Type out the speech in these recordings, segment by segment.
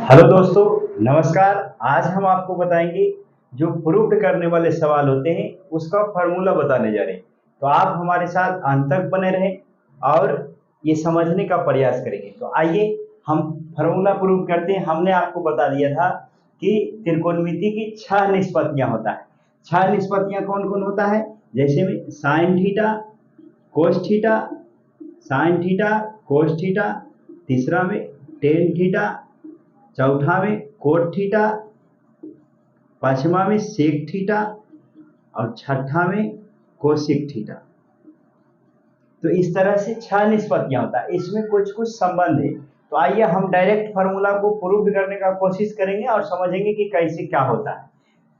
Hello दोस्तों, नमस्कार। आज हम आपको बताएंगे जो प्रूव्ड करने वाले सवाल होते हैं उसका फॉर्मूला बताने जा रहे हैं। तो आप हमारे साथ अंत तक बने रहें और ये समझने का प्रयास करेंगे। तो आइए हम फॉर्मूला प्रूव करते हैं। हमने आपको बता दिया था कि त्रिकोणमिति की 6 निष्पत्तियां होता है। 6 निष्पत्तियां कौन कौन होता है? जैसे में sine theta, cos theta, sine theta, cos theta, तीसरा में टेन थीटा, चौथा में कोट थीटा, पांचवा में सेक थीटा और छठा में कोसेक थीटा। तो इस तरह से 6 निष्पत्तियां होता है। इसमें कुछ कुछ संबंध है। तो आइए हम डायरेक्ट फार्मूला को प्रूव करने का कोशिश करेंगे और समझेंगे कि कैसे क्या होता है।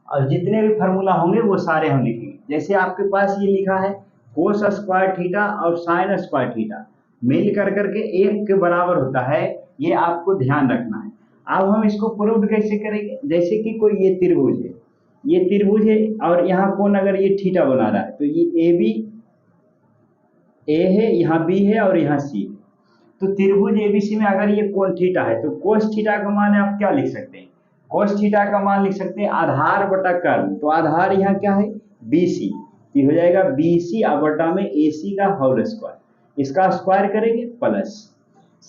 और जितने भी फार्मूला होंगे वो सारे हम लिखेंगे। जैसे आपके पास ये लिखा है कोस स्क्वायर थीटा और साइन स्क्वायर थीटा मिल कर करके 1 के बराबर होता है, ये आपको ध्यान रखना है। अब हम इसको प्रूव कैसे करेंगे? जैसे कि कोई ये त्रिभुज है और यहाँ कौन अगर ये थीटा बना रहा है तो ये ए है, यहाँ बी है और यहाँ सी है। तो त्रिभुज एबीसी में अगर ये कोण थीटा है तो कोस थीटा का मान आप क्या लिख सकते हैं? कोस थीटा का मान लिख सकते हैं आधार बटा कर्ण। तो आधार यहाँ क्या है? बीसी। ये हो जाएगा बीसी बटा में एसी का होल स्क्वायर। इसका स्क्वायर करेंगे प्लस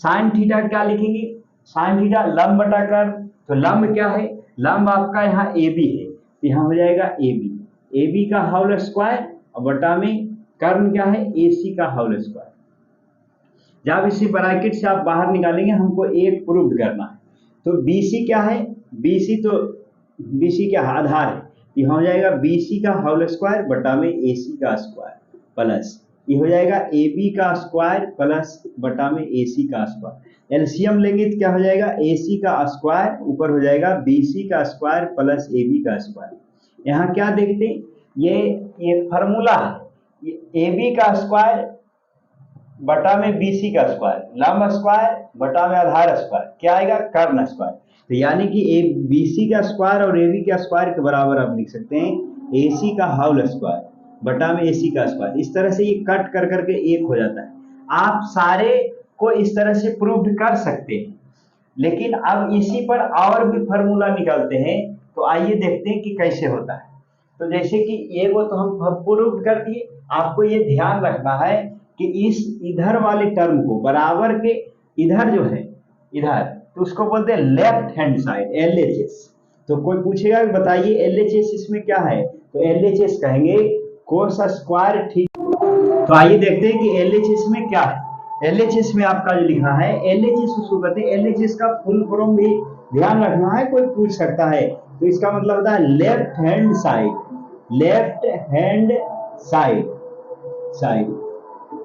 साइन थीटा क्या लिखेंगे? साइन थीटा लंब बटा कर्ण। तो लंब क्या है? लंब आपका यहाँ ए बी है, तो यहाँ हो जाएगा ए बी का होल स्क्वायर और बटा में कर्ण क्या है? ए सी का होल स्क्वायर। जब इसी ब्रैकेट से आप बाहर निकालेंगे हमको एक प्रूव करना है। तो बीसी क्या है? बीसी क्या आधार है, ये हो जाएगा बीसी का होल स्क्वायर बटा में एसी का स्क्वायर प्लस ये हो जाएगा ए बी का स्क्वायर प्लस बटा में ए सी का स्क्वायर। एलसीएम लेंगे तो क्या हो जाएगा? ए सी का स्क्वायर ऊपर हो जाएगा बी सी का स्क्वायर प्लस ए बी का स्क्वायर। यहाँ क्या देखते हैं? ये फार्मूला है, ए बी का स्क्वायर बटा में बी सी का स्क्वायर, लंब स्क्वायर बटा में आधार स्क्वायर, क्या आएगा? कर्ण स्क्वायर। तो यानी कि ए बी सी का स्क्वायर और ए बी का स्क्वायर के बराबर आप लिख सकते हैं ए सी का होल स्क्वायर बटा में एसी का स्क्वायर। इस तरह से ये कट कर करके एक हो जाता है। आप सारे को इस तरह से प्रूव कर सकते हैं, लेकिन अब इसी पर और भी फार्मूला निकालते हैं। तो आइए देखते हैं कि कैसे होता है। तो जैसे कि ये वो तो हम प्रूव कर दिए। आपको ये ध्यान रखना है कि इस इधर वाले टर्म को बराबर के इधर जो है इधर, तो उसको बोलते हैं लेफ्ट हैंड साइड, LHS। तो कोई पूछेगा कि बताइए LHS इसमें क्या है, तो LHS कहेंगे कोस स्क्वायर थीटा। तो आइए देखते हैं कि LHS में क्या है। LHS में आपका जो लिखा है LHS उसको कहते हैं। LHS का फुल फॉर्म भी ध्यान रखना है, कोई पूछ सकता है। तो इसका मतलब होता है left hand side, left hand side.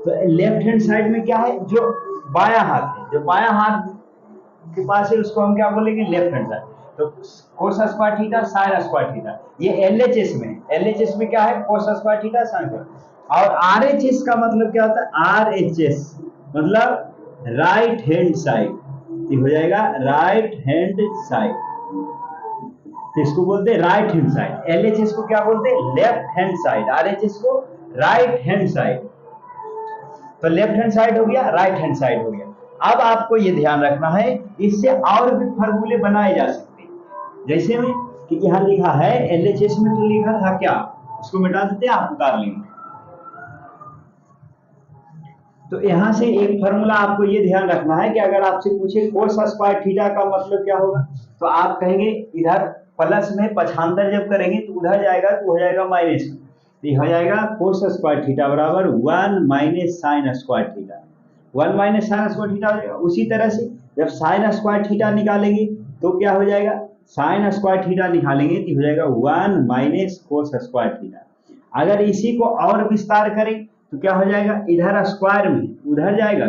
तो लेफ्ट हैंड साइड में क्या है? जो बायां हाथ है, जो बायां हाथ के पास है उसको हम क्या बोलेंगे? Left hand side. तो cos square theta sine square theta ये LHS में है। LHS में क्या है? Cos square theta sine square. और RHS का मतलब क्या होता है? RHS मतलब राइट हैंड साइड। ये हो जाएगा राइट हैंड साइड, तो इसको बोलते हैं राइट हैंड साइड। LHS को क्या बोलते हैं? Left hand side. RHS को राइट हैंड साइड। तो लेफ्ट हैंड साइड हो गया, राइट हैंड साइड हो गया। अब आपको ये ध्यान रखना है, इससे और भी फार्मूले बनाए जा सकते हैं। जैसे में कि यहाँ लिखा है LHS में तो लिखा था क्या, उसको मिटा देते हैं, आप उतार लेंगे। तो यहाँ से एक फार्मूला आपको ये ध्यान रखना है कि अगर आपसे पूछे कोस स्क्वायर थीटा का मतलब क्या होगा, तो आप कहेंगे इधर प्लस में पक्षांतर जब करेंगे तो उधर जाएगा तो हो जाएगा माइनस। तो ये हो जाएगा कोस स्क्वायर थीटा बराबर 1 minus sine square theta. 1 minus sine square theta हो जाएगा। उसी तरह से जब साइन स्क्वायर थीटा निकालेंगे तो क्या हो जाएगा? साइन स्क्वायर थीटा निकालेंगे तो हो जाएगा 1 माइनस कोस स्क्वायर थीटा। अगर इसी को और विस्तार करें तो क्या हो जाएगा? इधर स्क्वायर में उधर जाएगा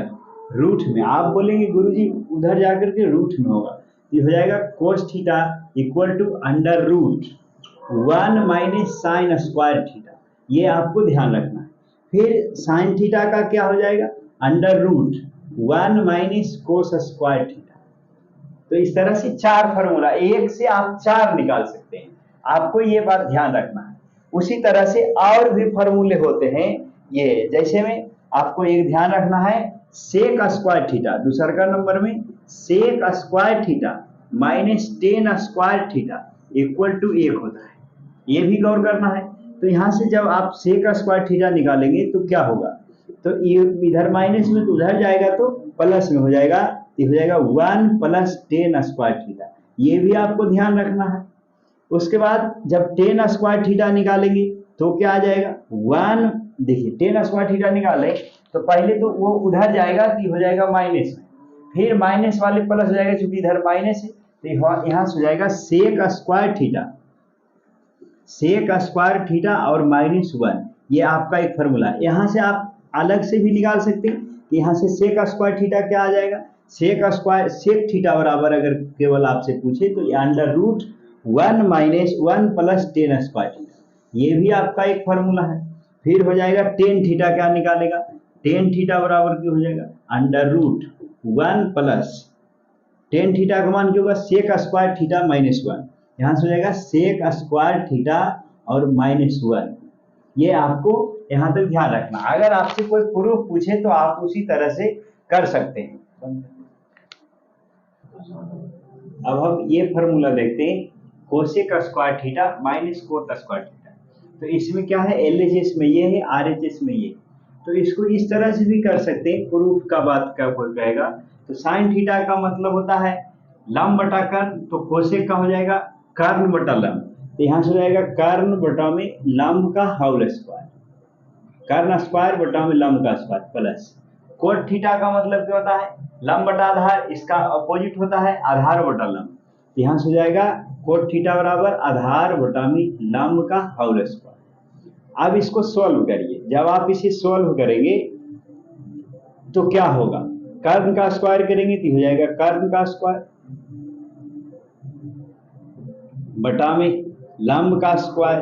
रूट में। आप बोलेंगे गुरुजी उधर जाकर के रूट में होगा, ये हो जाएगा cos theta equal to under root 1 minus sine square theta. ये आपको ध्यान रखना है। फिर साइन थीटा का क्या हो जाएगा? Under root 1 minus cos square theta. तो इस तरह से 4 फार्मूला, एक से आप 4 निकाल सकते हैं। आपको ये बात ध्यान रखना है। उसी तरह से और भी फार्मूले होते हैं ये, जैसे में आपको एक ध्यान रखना है सेक स्क्वायर थीटा। दूसरा का नंबर में sec square theta minus tan square theta equal to 1 होता है, ये भी गौर करना है। तो यहाँ से जब आप सेक स्क्वायर थीटा निकालेंगे तो क्या होगा, तो ये इधर माइनस में तो उधर जाएगा तो प्लस में हो जाएगा, ये हो जाएगा 1 प्लस टेन स्क्वायर थीटा, ये भी आपको ध्यान रखना है। उसके बाद जब टेन स्क्वायर थीटा निकालेंगे तो क्या आ जाएगा 1, देखिए टेन स्क्वायर थीटा निकाले तो पहले तो वो उधर जाएगा कि हो जाएगा माइनस में, फिर माइनस वाले प्लस हो जाएगा, चूंकि इधर माइनस है तो यहाँ से हो जाएगा sec square theta, sec square theta और -1, ये आपका एक फॉर्मूला है। यहाँ से आप अलग से भी निकाल सकते हैं कि यहाँ से सेक स्क्वायर थीटा क्या आ जाएगा, सेक थीटा बराबर अगर केवल आपसे पूछे तो ये √1 - 1 प्लस टेन स्क्वायर थीटा, ये भी आपका एक फॉर्मूला है। फिर हो जाएगा टेन थीटा, क्या निकालेगा, टेन थीटा बराबर क्यों हो जाएगा √1 प्लस टेन थीटा का मान क्या होगा सेक स्क्वायर थीटा -1, यहाँ से हो जाएगा सेक स्क्वायर थीटा और -1, ये आपको यहाँ तक ध्यान रखना। अगर आपसे कोई प्रूफ पूछे तो आप उसी तरह से कर सकते हैं। अब हम ये फॉर्मूला देखते हैं, cosec square theta minus cot square theta, तो इसमें क्या है LHS में ये है, RHS में ये, तो इसको इस तरह से भी कर सकते हैं। प्रूफ का बात का कोई कहेगा तो साइन थीटा का मतलब होता है लंब बटा कर्ण, तो कोसेक का हो जाएगा कर्ण बटा लंब, तो यहाँ से हो जाएगा कर्ण बटा में लंब का होल स्क्वायर, कर्ण स्क्वायर बटा में लंब का स्क्वायर, प्लस कोट थीटा का मतलब क्या होता है लंब बटा आधार, इसका अपोजिट होता है आधार बटा लंब, यहाँ से हो जाएगा कोट थीटा बराबर आधार बटा में लंब का होल स्क्वायर। अब इसको सॉल्व करिए, जब आप इसे सॉल्व करेंगे तो क्या होगा, कर्ण का स्क्वायर करेंगे तो हो जाएगा कर्ण का स्क्वायर बटा में लंब का स्क्वायर,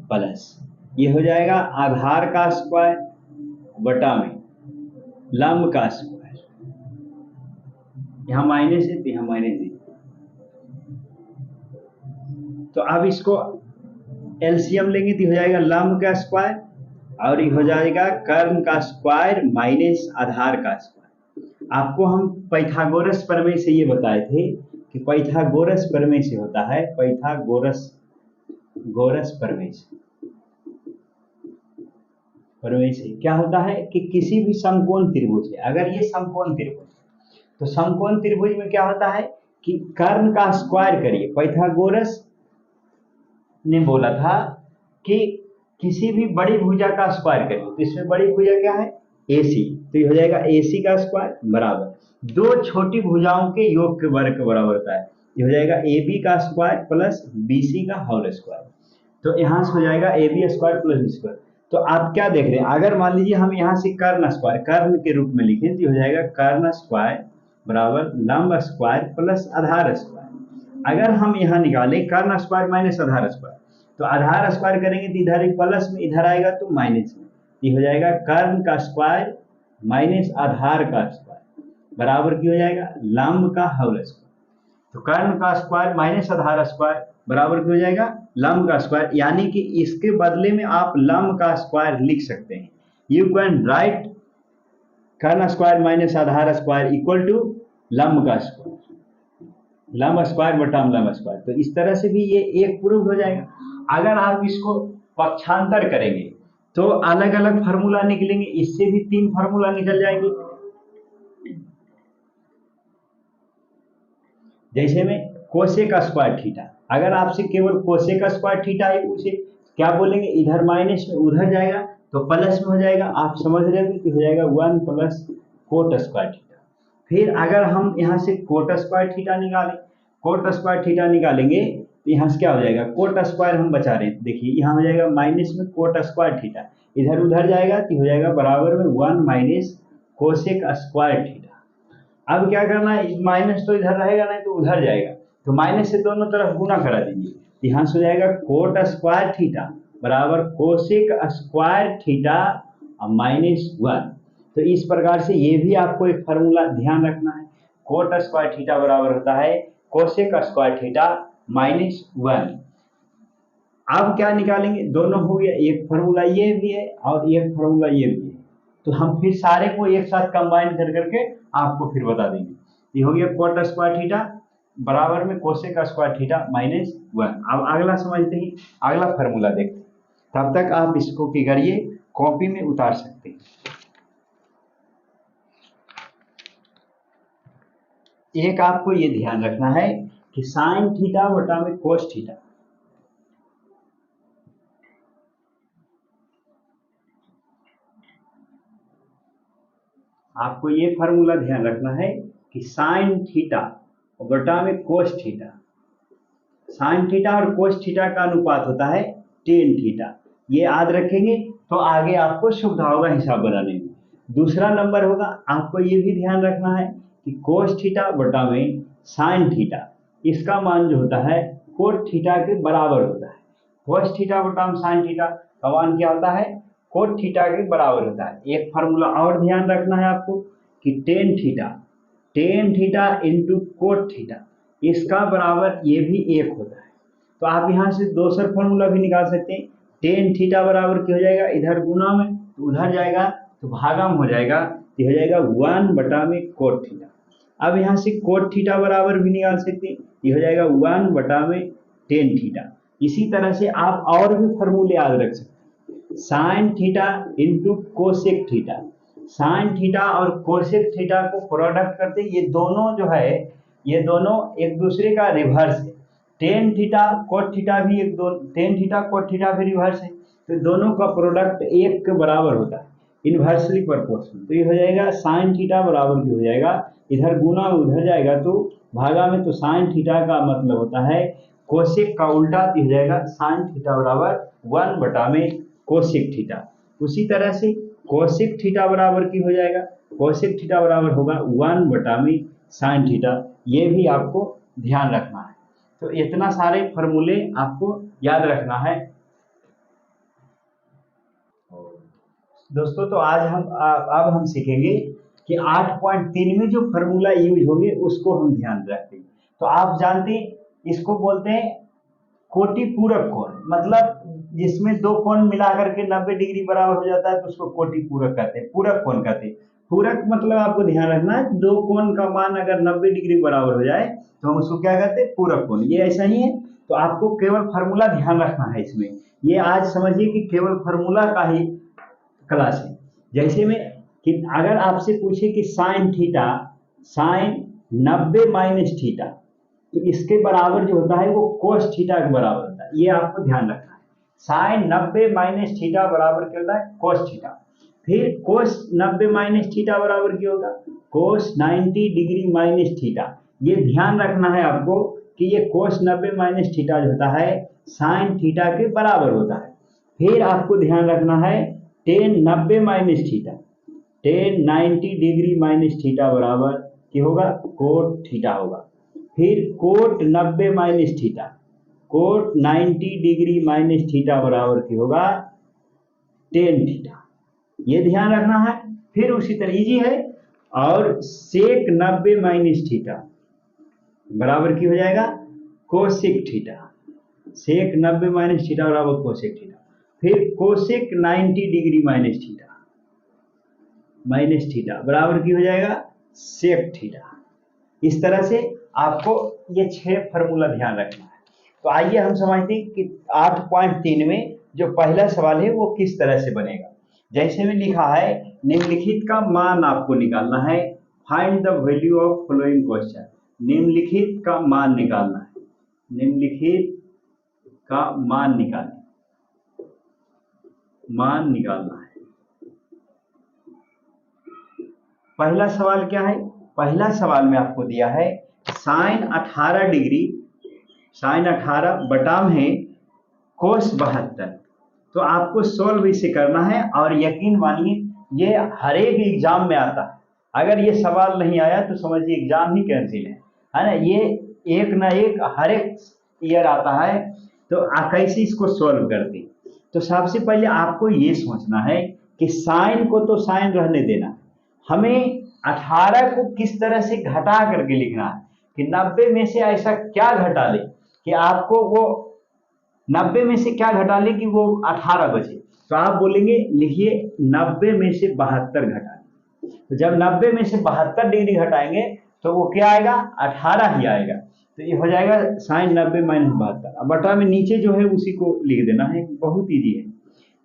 प्लस ये हो जाएगा आधार का स्क्वायर बटा में लंब का स्क्वायर, यहाँ माइनस है तो यहाँ माइनस है, तो अब इसको एलसीएम लेंगे तो हो जाएगा लंब का स्क्वायर और ये हो जाएगा कर्ण का स्क्वायर माइनस आधार का स्क्वायर। आपको हम पाइथागोरस प्रमेय से ये बताए थे कि पाइथागोरस प्रमेय से होता है, पाइथागोरस प्रमेय से क्या होता है कि किसी भी समकोण त्रिभुज है, अगर ये समकोण त्रिभुज तो समकोण त्रिभुज में क्या होता है कि कर्ण का स्क्वायर करिए। पाइथागोरस ने बोला था कि किसी भी बड़ी भुजा का स्क्वायर करिए, तो इसमें बड़ी भुजा क्या है AC, तो ये हो जाएगा AC का स्क्वायर बराबर दो छोटी भुजाओं के योग के वर्ग के बराबर होता है, ये हो जाएगा AB का स्क्वायर प्लस BC का होल स्क्वायर, तो यहाँ से हो जाएगा AB square plus B square. तो आप क्या देख रहे हैं, अगर मान लीजिए हम यहाँ से कर्ण स्क्वायर कर्ण के रूप में लिखें तो हो जाएगा कर्ण स्क्वायर बराबर लंब स्क्वायर प्लस आधार स्क्वायर। अगर हम यहाँ निकालें कर्ण स्क्वायर माइनस आधार स्क्वायर, तो आधार स्क्वायर करेंगे तो इधर एक प्लस में, इधर आएगा तो माइनस में, ये हो जाएगा कर्ण का स्क्वायर माइनस आधार का स्क्वायर बराबर की हो जाएगा लंब का होल स्क्वायर। तो कर्ण का स्क्वायर माइनस आधार स्क्वायर बराबर की हो जाएगा लंब का स्क्वायर, यानी कि इसके बदले में आप लंब का स्क्वायर लिख सकते हैं। यू कैन राइट कर्ण स्क्वायर माइनस आधार स्क्वायर इक्वल टू लंब का स्क्वायर, लंब स्क्वायर बटा लंब स्क्वायर। तो इस तरह से भी ये एक प्रूफ हो जाएगा। अगर आप इसको पक्षांतर करेंगे तो अलग अलग फार्मूला निकलेंगे, इससे भी 3 फार्मूला निकल जाएंगे। जैसे में कोसेक स्क्वायर थीटा, अगर आपसे केवल कोसेक स्क्वायर थीटा ही पूछे क्या बोलेंगे, इधर माइनस में उधर जाएगा तो प्लस में हो जाएगा, आप समझ रहे हो कि हो जाएगा 1 प्लस कोट स्क्वायर थीटा। फिर अगर हम यहाँ से कोट स्क्वायर थीटा निकालें, कोट स्क्वायर थीटा निकालेंगे तो यहाँ से क्या हो जाएगा, कोट स्क्वायर हम बचा रहे हैं, देखिए यहाँ हो जाएगा माइनस में कोट स्क्वायर थीटा, इधर उधर जाएगा तो हो जाएगा बराबर में 1 माइनस कोसेक स्क्वायर थीटा। अब क्या करना है, माइनस तो इधर रहेगा नहीं तो उधर जाएगा, तो माइनस से दोनों तरफ गुना करा दीजिए, यहाँ से हो जाएगा कोट स्क्वायर थीटा बराबर कोसेक स्क्वायर थीटा -1। तो इस प्रकार से ये भी आपको एक फार्मूला ध्यान रखना है, कोट स्क्वायर थीटा बराबर होता है कोसेक स्क्वायर थीटा -1। अब क्या निकालेंगे, दोनों हो गया, एक फार्मूला ये भी है और एक फार्मूला ये भी है, तो हम फिर सारे को एक साथ कंबाइन कर करके आपको फिर बता देंगे। ये हो गया कोट स्क्वायर थीटा बराबर में कोसेक का स्क्वायर थीटा माइनस 1। अब अगला समझते हैं, अगला फार्मूला देखते हैं। तब तक आप इसको क्या करिए, कॉपी में उतार सकते हैं। एक आपको ये ध्यान रखना है कि साइन थीटा बटा में कोस थीटा, आपको ये फार्मूला ध्यान रखना है कि साइन थीटा बटा में कोस थीटा, साइन थीटा और कोस थीटा का अनुपात होता है टेन थीटा। ये याद रखेंगे तो आगे आपको सुविधा होगा हिसाब बनाने में। दूसरा नंबर होगा, आपको ये भी ध्यान रखना है कि कोस थीटा बटा में साइन थीटा, इसका मान जो होता है कोट थीटा के बराबर होता है। कोस थीटा बटा में साइन थीटा का मान क्या होता है, कोट थीटा के बराबर होता है। एक फार्मूला और ध्यान रखना है आपको कि tan theta into cot theta, इसका बराबर ये भी एक होता है। तो आप यहाँ से दूसरा फार्मूला भी निकाल सकते हैं। टेन थीटा बराबर क्या हो जाएगा, इधर गुना में तो उधर जाएगा तो भागा में हो जाएगा, ये हो जाएगा 1 बटा में कोट थीटा। अब यहाँ से कोट थीटा बराबर भी निकाल सकते हैं, ये हो जाएगा 1 बटा में टेन थीटा। इसी तरह से आप और भी फार्मूले याद रख सकते हैं। Sine theta into cosec theta, sine theta और कोसेक थीटा को प्रोडक्ट करते, ये दोनों जो है ये दोनों एक दूसरे का रिवर्स है। टेन थीटा कोट थीटा भी टेन थीटा कोट थीटा भी रिवर्स है, तो दोनों का प्रोडक्ट एक के बराबर होता है, इन्वर्सली प्रोपोर्शनल। तो ये हो जाएगा साइन थीटा बराबर की हो जाएगा, इधर गुना उधर जाएगा तो भागा में, तो साइन थीटा का मतलब होता है कोसेक का उल्टा, तो हो जाएगा साइन थीटा बराबर 1 बटा में कोसेक थीटा। उसी तरह से कोसेक थीटा बराबर की हो जाएगा, कोसेक थीटा बराबर होगा 1 बटा में साइन थीटा। ये भी आपको ध्यान रखना है। तो इतना सारे फॉर्मूले आपको याद रखना है दोस्तों। तो आज अब हम सीखेंगे कि 8.3 में जो फार्मूला यूज होंगे उसको हम ध्यान रखें। तो आप जानते हैं इसको बोलते हैं कोटि पूरक कोण, मतलब जिसमें दो कोण मिला करके 90 डिग्री बराबर हो जाता है तो उसको कोटि पूरक कहते हैं, पूरक कोण कहते हैं। पूरक मतलब आपको ध्यान रखना है, दो कोण का मान अगर 90 डिग्री बराबर हो जाए तो हम उसको क्या कहते हैं, पूरक कोण। ये ऐसा ही है। तो आपको केवल फार्मूला ध्यान रखना है इसमें। ये आज समझिए कि केवल फार्मूला का ही क्लास है। जैसे में कि अगर आपसे पूछे कि sine theta, sine 90 minus theta, तो इसके बराबर जो होता है वो कोस थीटा के बराबर होता है। ये आपको ध्यान रखना है। साइन 90 माइनस थीटा बराबर क्या होता है, कोस थीटा। फिर कोस 90 माइनस थीटा बराबर क्या होगा, कोस 90 डिग्री माइनस थीटा। ये ध्यान रखना है आपको कि ये कोस 90 माइनस थीटा जो होता है साइन थीटा के बराबर होता है। फिर आपको ध्यान रखना है tan 90 minus theta, tan 90 degree minus theta बराबर क्या होगा, कोट थीटा होगा। फिर cot 90 minus theta, cot 90 degree minus theta बराबर क्या होगा, टेन थीटा। ये ध्यान रखना है। फिर उसी तरह इजी है, और सेक 90 माइनस थीटा बराबर की हो जाएगा कोसेक थीटा, सेक 90 माइनस थीटा बराबर कोसेक थीटा। फिर कोसेक 90 डिग्री माइनस थीटा बराबर की हो जाएगा सेक थीटा। इस तरह से आपको ये 6 फार्मूला ध्यान रखना है। तो आइए हम समझते हैं कि 8.3 में जो पहला सवाल है वो किस तरह से बनेगा। जैसे में लिखा है निम्नलिखित का मान आपको निकालना है, find the value of following question. निम्नलिखित का मान निकालना है, निम्नलिखित का मान निकालना है। पहला सवाल क्या है, पहला सवाल में आपको दिया है साइन 18 डिग्री, साइन 18 बटा में कोस 72। तो आपको सोल्व इसे करना है, और यकीन मानिए ये हर एक एग्जाम में आता है। अगर ये सवाल नहीं आया तो समझिए एग्जाम ही कैंसिल है ना। ये एक ना एक हर एक ईयर आता है। तो कैसे इसको सोल्व करते, तो सबसे पहले आपको ये सोचना है कि साइन को तो साइन रहने देना, हमें 18 को किस तरह से घटा करके लिखना है कि 90 में से ऐसा क्या घटा ले कि आपको वो 90 में से क्या घटा ले कि वो 18 बचे। तो आप बोलेंगे लिखिए 90 में से 72 घटा ले। तो जब 90 में से 72 डिग्री घटाएंगे तो वो क्या आएगा, 18 ही आएगा। तो ये हो जाएगा साइन 90 माइनस 72। अब बटा में नीचे जो है उसी को लिख देना है, बहुत ईजी है।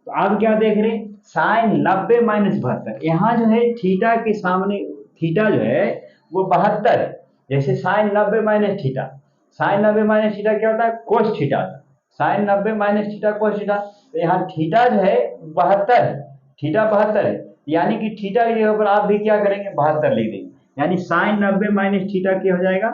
तो आप क्या देख रहे हैं, साइन 90 माइनस 72। यहाँ जो है थीटा के सामने थीटा जो है वो 72 है। जैसे sine 90 minus theta, sine 90 minus theta क्या होता है, cos theta. Sine 90 minus theta cos theta, तो यहाँ थीटा जो है 72 है, थीटा 72 है, यानी कि थीटा की जगह पर आप भी क्या करेंगे, 72 लिख देंगे। यानी साइन 90 माइनस थीटा क्या हो जाएगा,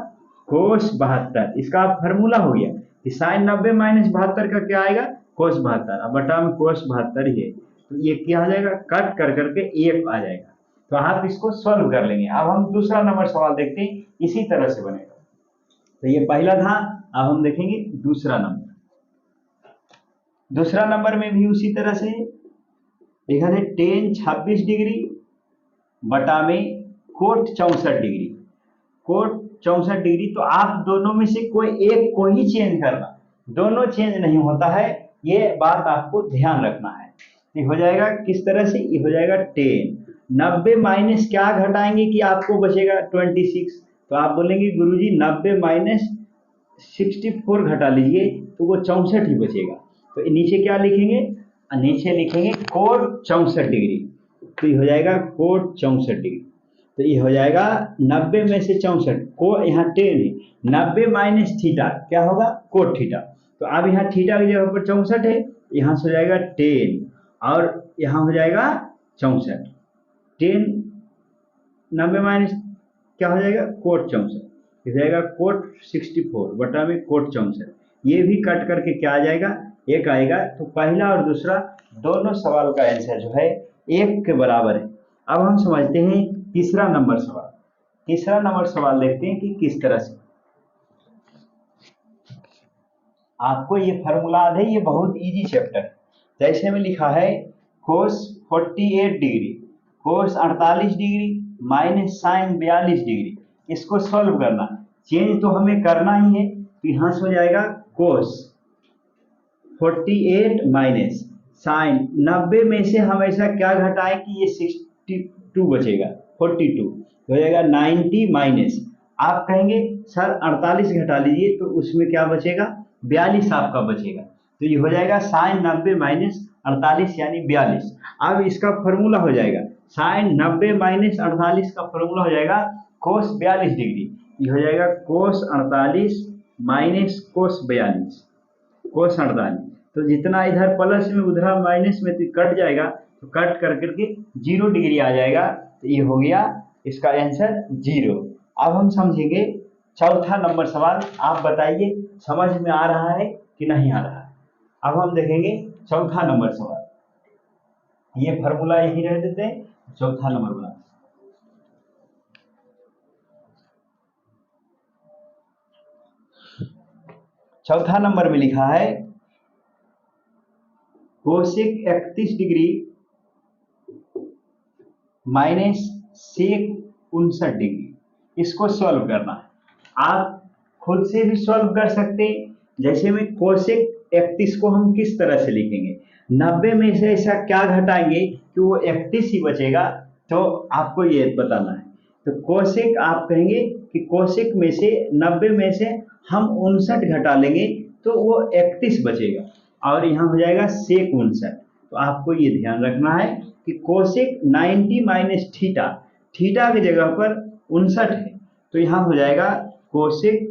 कोस 72। इसका फार्मूला हो गया कि साइन 90 माइनस 72 का क्या आएगा, कोस 72। अब बटा में कोस 72 ही है, तो ये क्या हो जाएगा, कट कर करके एक आ जाएगा। तो आप इसको सॉल्व कर लेंगे। अब हम दूसरा नंबर सवाल देखते हैं, इसी तरह से बनेगा। तो ये पहला था, अब हम देखेंगे दूसरा नंबर। दूसरा नंबर में भी उसी तरह से लिखा है, टेन 26 डिग्री बटा में कोट 64 डिग्री। कोट 64 डिग्री, तो आप दोनों में से कोई एक को ही चेंज करना, दोनों चेंज नहीं होता है, ये बात आपको ध्यान रखना है। ये हो जाएगा किस तरह से, ये हो जाएगा 10 90 माइनस क्या घटाएंगे कि आपको बचेगा 26। तो आप बोलेंगे गुरुजी 90 माइनस 64 घटा लीजिए तो वो 64 ही बचेगा। तो नीचे क्या लिखेंगे, नीचे लिखेंगे कोट 64 डिग्री। तो ये हो जाएगा कोट 64 डिग्री। तो ये हो जाएगा 90 में से 64 को, यहाँ 10 है, 90 माइनस थीटा क्या होगा, कोट थीटा। तो अब यहाँ थीटा की जगह पर 64 है, यहाँ से हो जाएगा 10 और यहाँ हो जाएगा 64। 10 90 माइनस क्या हो जाएगा, कोट 64, हो जाएगा कोट 64 बटा में कोट 64। ये भी कट करके क्या आ जाएगा, एक आएगा। तो पहला और दूसरा दोनों सवाल का आंसर जो है एक के बराबर है। अब हम समझते हैं तीसरा नंबर सवाल। तीसरा नंबर सवाल देखते हैं कि किस तरह से आपको ये फॉर्मूला याद है, ये बहुत इजी चैप्टर है। जैसे में लिखा है cos 48 degree cos 48 degree minus sine 42 degree, इसको सॉल्व करना, चेंज तो हमें करना ही है। तो यहाँ से हो जाएगा कोस 48 माइनस साइन 90 में से हमेशा क्या घटाएं कि ये 62 बचेगा, 42 हो जाएगा 90 माइनस, आप कहेंगे सर 48 घटा लीजिए तो उसमें क्या बचेगा, 42 आपका बचेगा। तो ये हो जाएगा साइन 90 माइनस 48 यानी 42। अब इसका फॉर्मूला हो जाएगा साइन 90 माइनस 48 का फॉर्मूला हो जाएगा कोस 42 डिग्री। ये हो जाएगा कोस 48 माइनस कोस 42, कोस 48। तो जितना इधर प्लस में उधर माइनस में तो कट जाएगा, तो कट कर करके 0 डिग्री आ जाएगा। तो ये हो गया इसका आंसर 0। अब हम समझेंगे चौथा नंबर सवाल। आप बताइए समझ में आ रहा है कि नहीं आ रहा है। अब हम देखेंगे चौथा नंबर सवाल। ये फॉर्मूला यही रह देते हैं, चौथा नंबर बना। चौथा नंबर में लिखा है cosec 31 degree minus sec 59 degree, इसको सॉल्व करना है। आप खुद से भी सॉल्व कर सकते हैं। जैसे में कोसेक 31 को हम किस तरह से लिखेंगे, 90 में से ऐसा क्या घटाएंगे कि वो 31 ही बचेगा, तो आपको ये बताना है। तो कोसेक आप कहेंगे कि कोसेक में से 90 में से हम 59 घटा लेंगे तो वो 31 बचेगा, और यहाँ हो जाएगा सेक 59। तो आपको ये ध्यान रखना है कि कोसेक 90 माइनस थीटा, थीटा की जगह पर 59 है, तो यहाँ हो जाएगा कोसेक,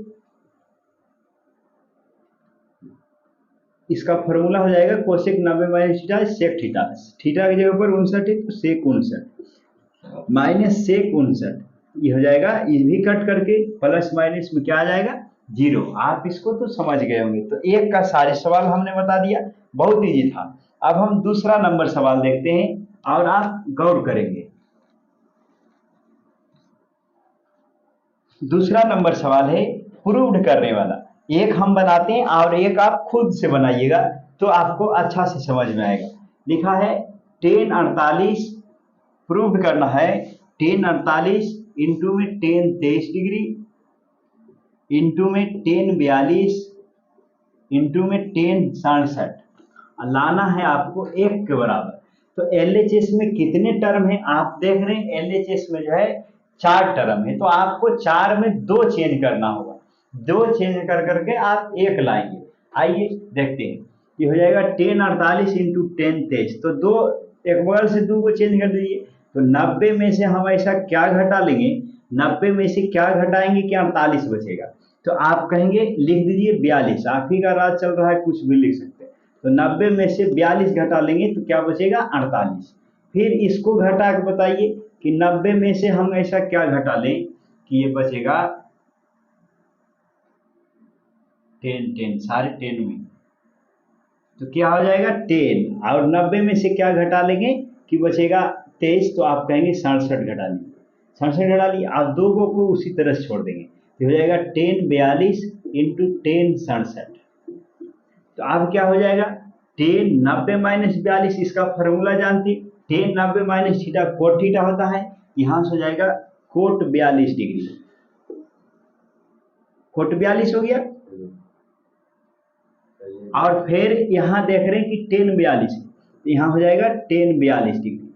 इसका फॉर्मूला हो जाएगा cosec 90 minus theta sec theta, theta की जगह पर 59 है तो सेक 59 माइनस सेक 59, ये हो जाएगा। ये भी कट करके प्लस माइनस में क्या आ जाएगा, 0। आप इसको तो समझ गए होंगे। तो एक का सारे सवाल हमने बता दिया, बहुत इजी था। अब हम दूसरा नंबर सवाल देखते हैं और आप गौर करेंगे। दूसरा नंबर सवाल है प्रूव्ड करने वाला। एक हम बनाते हैं और एक आप खुद से बनाइएगा तो आपको अच्छा से समझ में आएगा। लिखा है 10 48 प्रूव्ड करना है, 10 48 इंटू में 10 23 डिग्री इंटू में 10 42 इंटू में 10 67 लाना है आपको एक के बराबर। तो LHS में कितने टर्म है आप देख रहे हैं, LHS में जो है 4 टर्म है, तो आपको 4 में 2 चेंज करना होगा। दो चेंज कर करके आप एक लाएंगे। आइए देखते हैं, ये हो जाएगा 10 48 इंटू 10 23, तो दो एक बगल से दो को चेंज कर दीजिए। तो 90 में से हम ऐसा क्या घटा लेंगे, 90 में से क्या घटाएंगे कि 48 बचेगा। तो आप कहेंगे लिख दीजिए 42, आप ही का राज चल रहा है, कुछ भी लिख सकते हैं। तो 90 में से 42 घटा लेंगे तो क्या बचेगा 48। फिर इसको घटा के बताइए कि 90 में से हम ऐसा क्या घटा लें कि ये बचेगा 10 10 सारे 10 में, तो क्या हो जाएगा 10, और 90 में से क्या घटा लेंगे कि बचेगा 23, तो आप कहेंगे 67 घटा लीजिए। 67 घटा लिए, आप दो को उसी तरह से छोड़ देंगे, तो हो जाएगा 10 42 इंटू 10 67। तो अब क्या हो जाएगा 10 90 माइनस 42, इसका फॉर्मूला जानती, 10 90 माइनस थीटा कोट थीटा होता है, यहाँ से हो जाएगा कोट 42 डिग्री, कोट 42 हो गया। और फिर यहाँ देख रहे हैं कि 10 42, तो यहाँ हो जाएगा 10 42 डिग्री,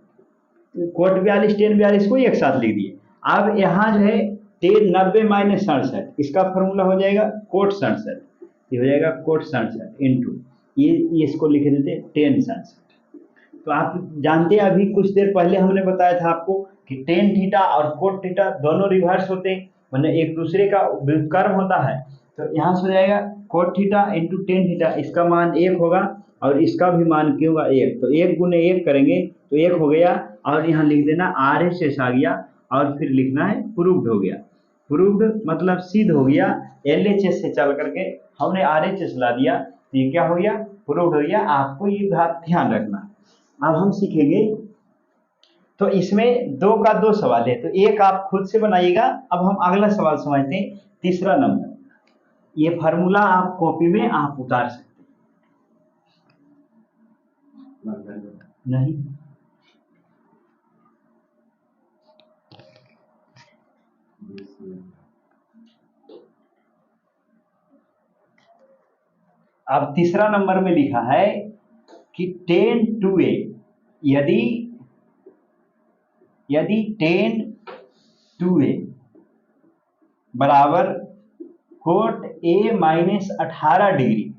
कोट 42 10 42 को एक साथ लिख दिए। अब यहाँ जो है 10 90 माइनस 67, इसका फॉर्मूला हो जाएगा कोट 67, ये हो जाएगा कोट 67 इंटू ये इसको लिख देते 10 67। तो आप जानते हैं अभी कुछ देर पहले हमने बताया था आपको कि टेन थीटा और कोट थीटा दोनों रिवर्स होते हैं, मतलब एक दूसरे का व्युत्क्रम होता है। तो यहाँ से हो जाएगा cot theta into tan theta, इसका मान 1 होगा और इसका भी मान क्यों होगा 1, तो 1 गुने 1 करेंगे तो 1 हो गया, और यहाँ लिख देना RHS आ गया, और फिर लिखना है प्रूव्ड हो गया। प्रूव्ड मतलब सिद्ध हो गया, LHS से चल करके हमने RHS ला दिया, तो ये क्या हो गया प्रूव्ड हो गया। आपको ये बात ध्यान रखना। अब हम सीखेंगे, तो इसमें 2 का 2 सवाल है, तो एक आप खुद से बनाइएगा। अब हम अगला सवाल समझते हैं, तीसरा नंबर। ये फार्मूला आप कॉपी में आप उतार सकते हैं, नहीं अब तीसरा नंबर में लिखा है कि 10 2a, यदि 10 2a बराबर cot a minus 18 degree,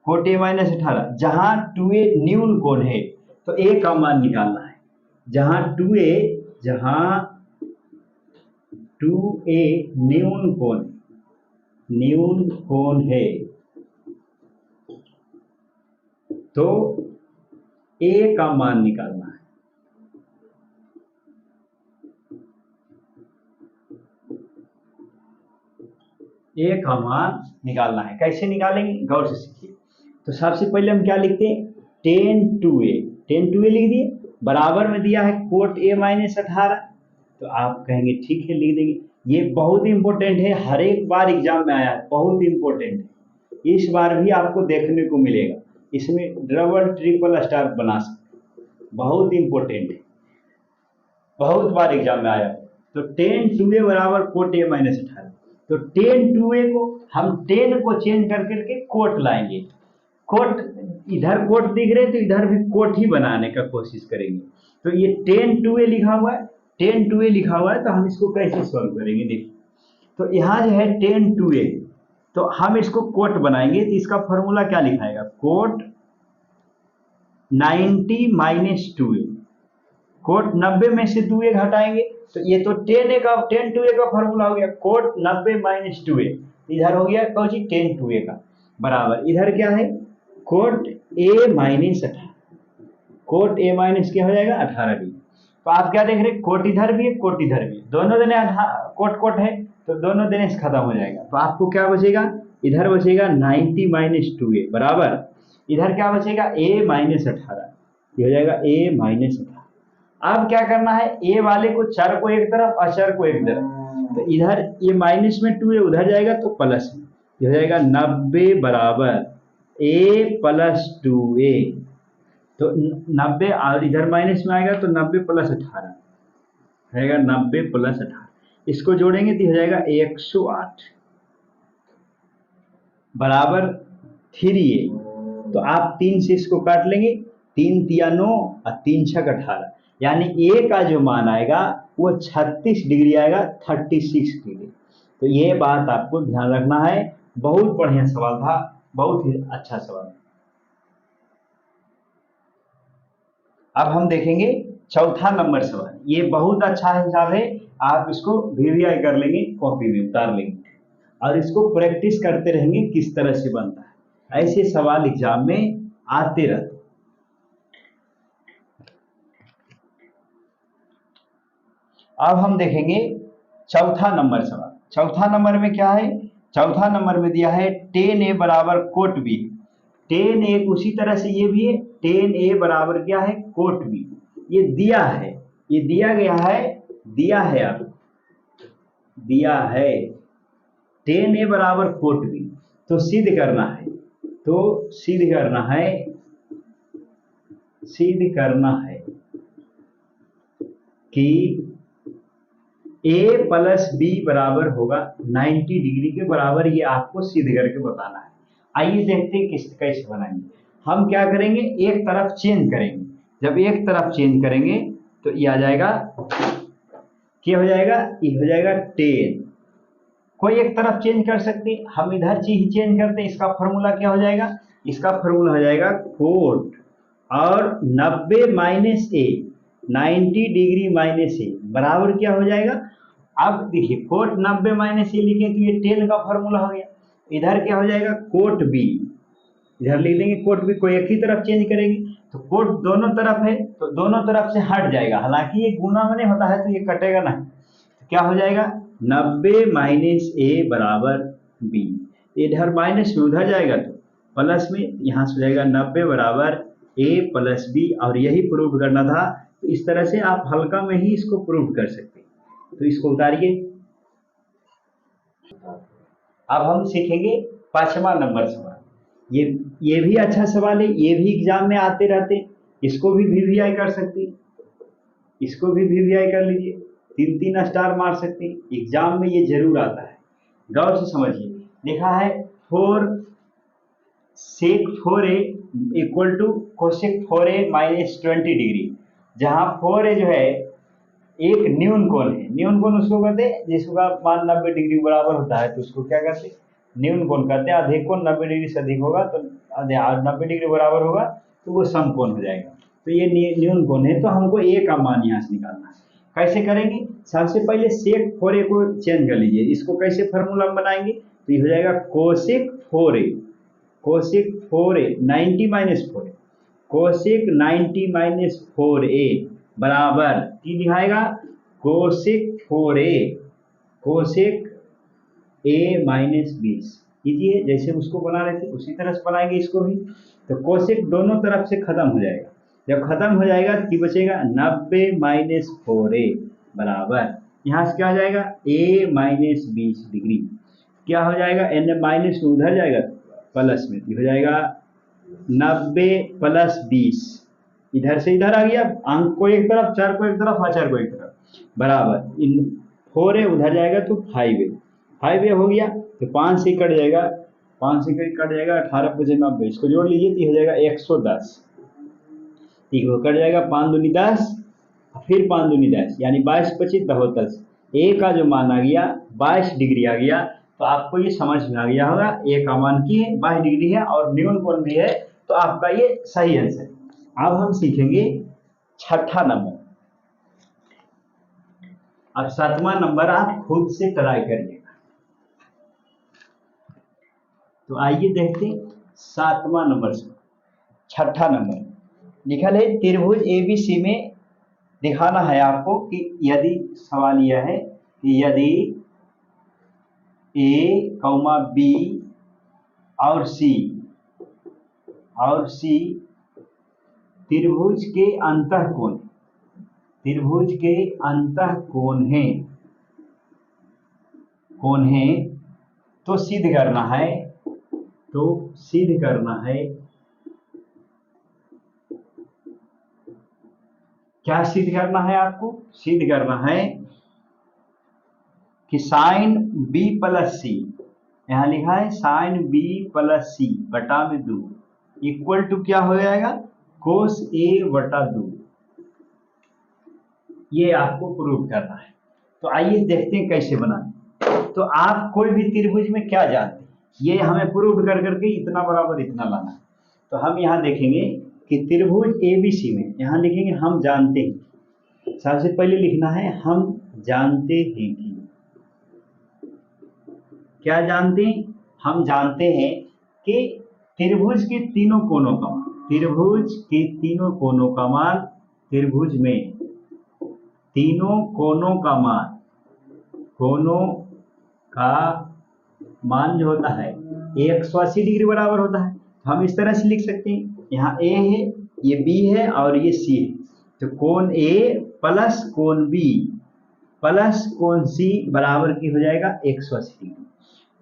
cot a minus 18, जहां 2a न्यून कोण है, तो a का मान निकालना है। जहां 2a न्यून कोण है, तो a का मान निकालना है। a का मान निकालना है। कैसे निकालेंगे गौर से सीखिए। तो सबसे पहले हम क्या लिखते हैं 10 2a लिख दिए, बराबर में दिया है कोट a माइनस 18, तो आप कहेंगे ठीक है लिख देंगे। ये बहुत इंपॉर्टेंट है, हर एक बार एग्जाम में आया है, बहुत इंपॉर्टेंट है, इस बार भी आपको देखने को मिलेगा। इसमें डबल ट्रिपल स्टार बना सकते, बहुत इंपॉर्टेंट है, बहुत बार एग्जाम में आया। तो 10 2a बराबर कोट a माइनस 18, तो 10 2a को हम 10 को चेंज कर करके कोट लाएंगे। कोट इधर कोट दिख रहे, तो इधर भी कोट ही बनाने का कोशिश करेंगे। तो ये 10 2a लिखा हुआ है, 10 2a लिखा हुआ है, तो हम इसको कैसे सॉल्व करेंगे देखिए। तो यहाँ जो है 10 2a, तो हम इसको कोट बनाएंगे, तो इसका फॉर्मूला क्या लिखाएगा कोट 90 माइनस 2a, कोट 90 में से 2a घटाएंगे, तो ये तो 10 2a का फॉर्मूला हो गया, कोट 90 माइनस 2a, इधर हो गया कौन सी 10 2a का बराबर, इधर क्या है cot a minus 18, cot a minus क्या हो जाएगा 18 डिग्री। तो आप क्या देख रहे हैं कोट इधर भी है कोट इधर भी है, दोनों देने कोट कोट है, तो दोनों देने से खत्म हो जाएगा। तो आपको क्या बचेगा, इधर बचेगा 90 माइनस 2a बराबर, इधर क्या बचेगा a माइनस 18, ये हो जाएगा a माइनस 18। अब क्या करना है, a वाले को चर को एक तरफ, अचर को एक तरफ, तो इधर ये माइनस में 2a उधर जाएगा तो प्लस में, ये हो जाएगा 90 बराबर a प्लस 2a, तो 90 और इधर माइनस में आएगा तो 90 प्लस 18 रहेगा, 90 प्लस 18, इसको जोड़ेंगे तो हो जाएगा 108 बराबर 3a। तो आप 3 से इसको काट लेंगे, 3 तिया 9 और 3 छक 18, यानी a का जो मान आएगा वो 36 डिग्री आएगा, 36 डिग्री। तो ये बात आपको ध्यान रखना है। बहुत बढ़िया सवाल था, बहुत ही अच्छा सवाल। अब हम देखेंगे चौथा नंबर सवाल। ये बहुत अच्छा हिसाब है, आप इसको वीवीआई कर लेंगे, कॉपी में उतार लेंगे और इसको प्रैक्टिस करते रहेंगे किस तरह से बनता है। ऐसे सवाल एग्जाम में आते रहते। अब हम देखेंगे चौथा नंबर सवाल। चौथा नंबर में क्या है? चौथा नंबर में दिया है tan a बराबर कोट b। tan a उसी तरह से ये भी है, tan a बराबर क्या है? Cot b। ये दिया है, ये दिया गया है, दिया है, अब दिया है tan a बराबर कोट b। तो सिद्ध करना है, तो सिद्ध करना है, सिद्ध करना है कि a प्लस बी बराबर होगा 90 डिग्री के बराबर। ये आपको सिद्ध करके बताना है। आइए देखते हैं किस कैसे बनाएंगे। हम क्या करेंगे, एक तरफ चेंज करेंगे। जब एक तरफ चेंज करेंगे तो ये आ जाएगा, क्या हो जाएगा? ये हो जाएगा 10। कोई एक तरफ चेंज कर सकते हैं, हम इधर चीज चेंज करते हैं। इसका फॉर्मूला क्या हो जाएगा? इसका फॉर्मूला हो जाएगा कोट और 90 माइनस ए, 90 डिग्री माइनस ए बराबर क्या हो जाएगा? अब देखिए कोट 90 माइनस ए लिखें तो ये 10 का फॉर्मूला हो गया। इधर क्या हो जाएगा? कोट बी, इधर लिख देंगे कोट बी। कोई एक ही तरफ चेंज करेंगे तो कोट दोनों तरफ है तो दोनों तरफ से हट जाएगा। हालांकि ये गुना में नहीं होता है तो ये कटेगा नहीं। तो क्या हो जाएगा? 90 माइनस ए बराबर बी। इधर माइनस में उधर जाएगा तो प्लस में, यहाँ से हो जाएगा 90 बराबर ए प्लस बी। और यही प्रूव करना था, तो इस तरह से आप हल्का में ही इसको प्रूव कर सकते हैं। तो इसको उतारिए। अब हम सीखेंगे 5वां नंबर सवाल। ये भी अच्छा सवाल है, ये भी एग्जाम में आते रहते। इसको भी वीवीआई कर सकते हैं, इसको भी वीवीआई कर लीजिए, 3-3 स्टार मार सकते हैं। एग्जाम में ये जरूर आता है, गौर से समझिए। लिखा है 4 sec 4a equal to cosec 4a minus 20 degree. जहां 4a जो है एक न्यून कोण है। न्यून कोण उसको कहते हैं जिसका मान 90 डिग्री बराबर होता है, तो उसको क्या कहते हैं? न्यून कोण कहते हैं। अधिक कोण 90 डिग्री से अधिक होगा तो 90 डिग्री बराबर होगा तो वो सम कोण हो जाएगा। तो ये न्यून कोण है, तो हमको ए का मान यहाँ से निकालना है। कैसे करेंगे? सबसे पहले सेक 4a को चेंज कर लीजिए। इसको कैसे फॉर्मूला बनाएंगे? तो ये हो जाएगा cosec 4a, cosec 4a 90 minus 4a, cosec 90 minus 4a बराबर की दिखाएगा cosec 4a, cosec a minus 20 कीजिए। जैसे उसको बना रहे थे उसी तरह से बनाएंगे इसको भी। तो कोसेक दोनों तरफ से खत्म हो जाएगा। जब खत्म हो जाएगा तो बचेगा 90 माइनस 4a बराबर, यहाँ से क्या हो जाएगा? a minus 20 degree. क्या हो जाएगा? n माइनस उधर जाएगा प्लस में, हो जाएगा 90 प्लस 20। इधर से इधर आ गया, अंक को एक तरफ, चार को एक तरफ, आचार को एक तरफ बराबर। इन 4a उधर जाएगा तो 5a, 5a हो गया तो 5 से कट जाएगा, 5 से कट जाएगा 18 + 90, इसको जोड़ लीजिए तो हो जाएगा 110। ठीक है, कट जाएगा 5 दूनी 10, फिर 5 दूनी 10 यानी 22 × 25 = 10। ए का जो मान आ गया 22 डिग्री आ गया। तो आपको ये समझ में आ गया होगा ए का मान की 22 डिग्री है और न्यून कोण भी है, तो आपका ये सही आंसर है। अब हम सीखेंगे 6ठा नंबर। अब 7वां नंबर आप खुद से ट्राई करिएगा। तो आइए देखते हैं 7वां नंबर से। 6ठा नंबर लिखा है त्रिभुज एबीसी में दिखाना है आपको कि यदि सवाल यह है कि यदि ए, बी और सी त्रिभुज के अंतःकोण, त्रिभुज के अंतःकोण है तो सिद्ध करना है, तो सिद्ध करना है। क्या सिद्ध करना है? आपको सिद्ध करना है कि साइन बी प्लस सी, यहाँ लिखा है साइन बी प्लस सी बटा में 2 इक्वल टू क्या हो जाएगा? कोस ए बटा 2। ये आपको प्रूव करना है। तो आइए देखते हैं कैसे बनाएं। तो आप कोई भी त्रिभुज में क्या जानते हैं, ये हमें प्रूव कर करके इतना बराबर इतना लाना है। तो हम यहाँ देखेंगे कि त्रिभुज एबीसी में यहाँ लिखेंगे हम जानते हैं। सबसे पहले लिखना है हम जानते हैं कि, क्या जानते हैं, हम जानते हैं कि त्रिभुज के तीनों कोनों का मान, त्रिभुज के तीनों कोनों का मान, त्रिभुज में तीनों कोनों का मान, कोनों का मान जो होता है 180 डिग्री बराबर होता है। तो हम इस तरह से लिख सकते हैं, यहाँ ए है, ये बी है और ये सी है। तो कोण ए प्लस कोण बी प्लस कोण सी बराबर की हो जाएगा 180 डिग्री।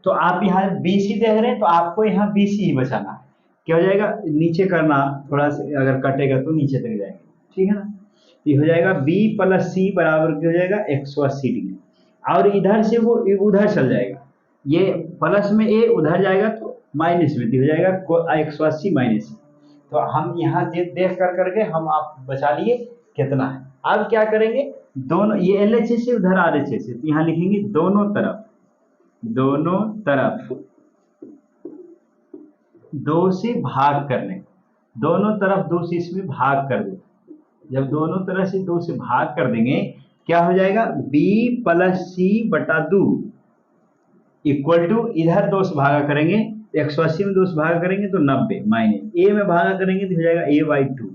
तो आप यहाँ बी सी देख रहे हैं तो आपको यहाँ बी सी ही बचाना है। क्या हो जाएगा, नीचे करना थोड़ा सा, अगर कटेगा तो नीचे तक जाएगा, ठीक है ना। ये हो जाएगा बी प्लस सी बराबर की हो जाएगा 180 डिग्री, और इधर से वो उधर चल जाएगा, ये प्लस में ए उधर जाएगा तो माइनस में हो जाएगा 180 माइनस। तो हम यहाँ देख कर करके हम आप बचा लिए कितना है। अब क्या करेंगे, दोनों ये एलएचएस से उधर आरएचएस से, तो यहाँ लिखेंगे दोनों तरफ, दोनों तरफ 2 से भाग करने, दोनों तरफ 2 से इसमें भाग कर दो। जब दोनों तरफ से 2 से भाग कर देंगे क्या हो जाएगा, b प्लस सी बटा 2 इक्वल टू, इधर 2 से भागा करेंगे 180 में 2 से भागा करेंगे तो 90 माइनस ए में भागा करेंगे तो हो जाएगा a/2।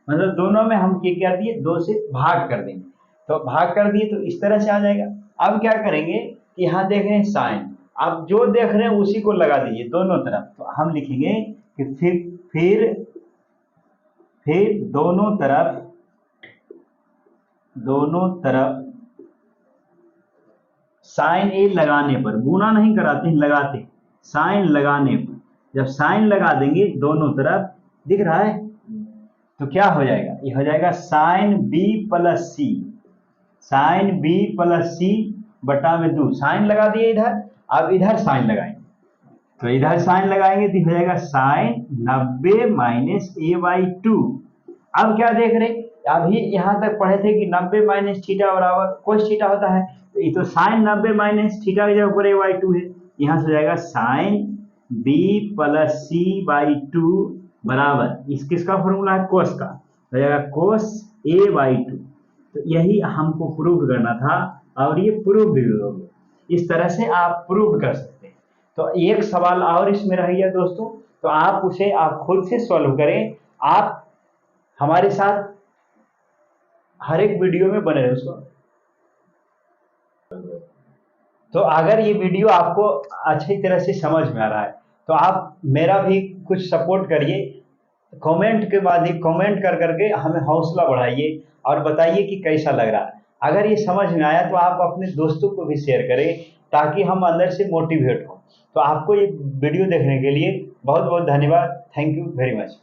मतलब दोनों में हम क्या दिए, 2 से भाग कर देंगे, तो भाग कर दिए तो इस तरह से आ जाएगा। अब क्या करेंगे कि यहाँ देख रहे हैं साइन, आप जो देख रहे हैं उसी को लगा दीजिए दोनों तरफ। तो हम लिखेंगे कि फिर दोनों तरफ साइन ए लगाने पर, गुना नहीं कराते हैं, लगाते हैं, साइन लगाने पर, जब साइन लगा देंगे दोनों तरफ, दिख रहा है, तो क्या हो जाएगा, ये हो जाएगा साइन बी प्लस सी, साइन बी प्लस सी बटा में 2, साइन लगा दिए इधर। अब इधर साइन लगाएंगे, तो इधर साइन लगाएंगे तो हो जाएगा साइन 90 माइनस a/2। अब क्या देख रहे, अभी यहाँ तक पढ़े थे कि 90 माइनस थीटा बराबर कोस थीटा होता है, तो ये तो साइन 90 माइनस थीटा की जगह पर a/2 है, यहाँ से हो जाएगा साइन b प्लस c/2 बराबर, इस किसका फॉर्मूला है, कोस का, हो जाएगा कोस a/2। तो यही हमको प्रूव करना था, और ये प्रूव भी हो गया। इस तरह से आप प्रूव कर सकते हैं। तो एक सवाल और इसमें रह गया दोस्तों, तो आप उसे आप खुद से सॉल्व करें। आप हमारे साथ हर एक वीडियो में बने रहे उसको। तो अगर ये वीडियो आपको अच्छी तरह से समझ में आ रहा है तो आप मेरा भी कुछ सपोर्ट करिए, कमेंट के बाद ही कमेंट कर करके हमें हौसला बढ़ाइए और बताइए कि कैसा लग रहा है। अगर ये समझ में आया तो आप अपने दोस्तों को भी शेयर करें, ताकि हम अंदर से मोटिवेट हो। तो आपको ये वीडियो देखने के लिए बहुत बहुत धन्यवाद। Thank you very much.